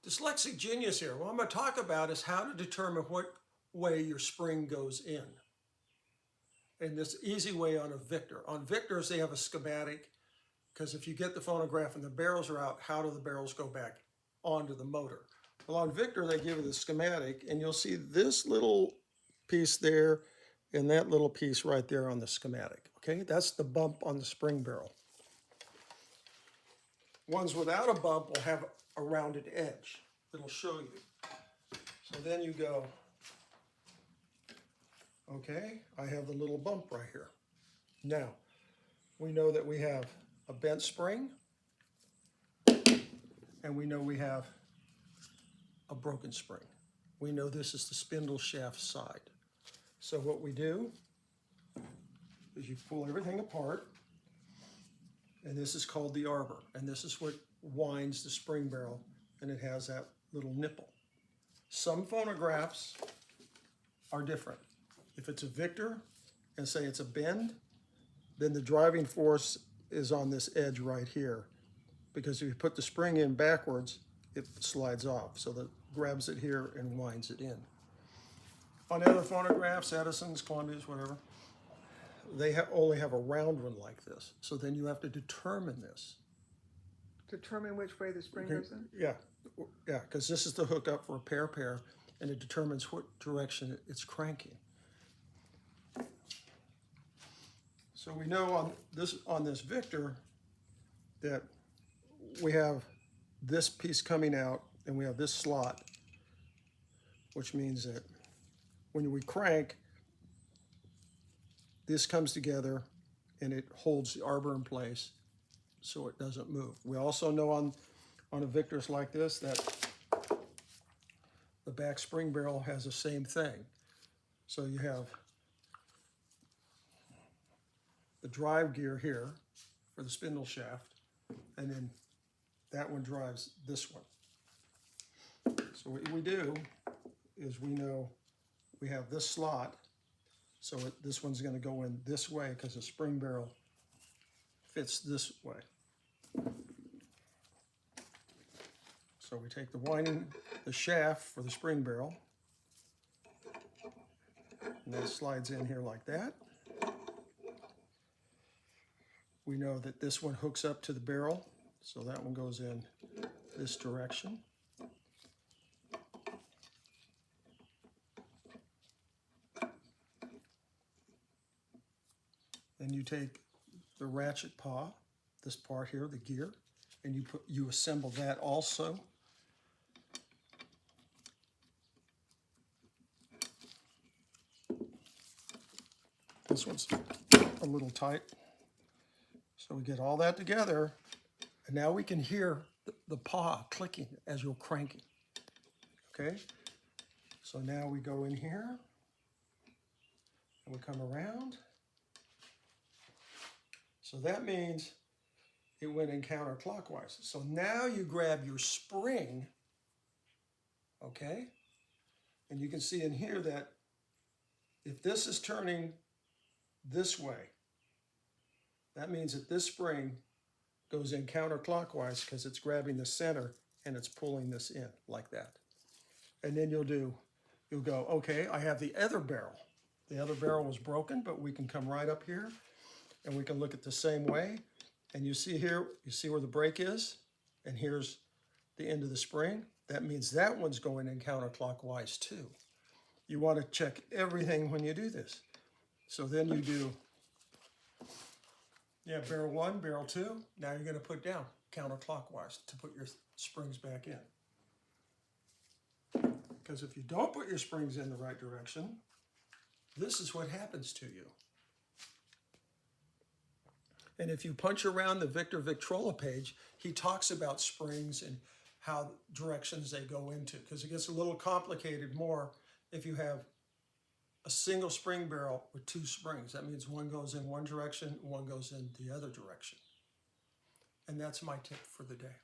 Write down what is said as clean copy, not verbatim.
Dyslexic genius here. What I'm going to talk about is how to determine what way your spring goes in. And this easy way on a Victor. On Victors, they have a schematic, because if you get the phonograph and the barrels are out, how do the barrels go back onto the motor? Well, on Victor, they give you the schematic, and you'll see this little piece there and that little piece right there on the schematic. Okay, that's the bump on the spring barrel. Ones without a bump will have a rounded edge. It'll show you. So then you go, okay, I have the little bump right here. Now, we know that we have a bent spring, and we know we have a broken spring. We know this is the spindle shaft side. So what we do is you pull everything apart, and this is called the arbor, and this is what winds the spring barrel, and it has that little nipple. Some phonographs are different. If it's a Victor and say it's a bend, then the driving force is on this edge right here, because if you put the spring in backwards, it slides off. So that grabs it here and winds it in. On other phonographs, Edison's, Columbia's, whatever, they only have a round one like this. So then you have to determine this. Determine which way the spring goes in? Yeah, because this is the hookup for a pair, and it determines what direction it's cranking. So we know on this Victor that we have this piece coming out, and we have this slot, which means that when we crank, this comes together and it holds the arbor in place so it doesn't move. We also know on a Victor's like this that the back spring barrel has the same thing. So you have the drive gear here for the spindle shaft, and then that one drives this one. So what we do is we know we have this slot, so this one's going to go in this way because the spring barrel fits this way. So we take the shaft for the spring barrel, and that slides in here like that. We know that this one hooks up to the barrel, so that one goes in this direction. Then you take the ratchet paw, this part here, the gear, and you assemble that also. This one's a little tight. So we get all that together, and now we can hear the paw clicking as you're cranking. Okay? So now we go in here, and we come around. So that means it went in counterclockwise. So now you grab your spring, okay? And you can see in here that if this is turning this way, that means that this spring goes in counterclockwise because it's grabbing the center and it's pulling this in like that. And then you'll go, okay, I have the other barrel. The other barrel was broken, but we can come right up here and we can look at the same way. And you see here, you see where the brake is? And here's the end of the spring. That means that one's going in counterclockwise too. You want to check everything when you do this. So then you do, barrel one, barrel two. Now you're going to put down counterclockwise to put your springs back in. Because if you don't put your springs in the right direction, this is what happens to you. And if you punch around the Victor Victrola page, he talks about springs and how directions they go into, because it gets a little complicated more if you have a single spring barrel with two springs. That means one goes in one direction, one goes in the other direction. And that's my tip for the day.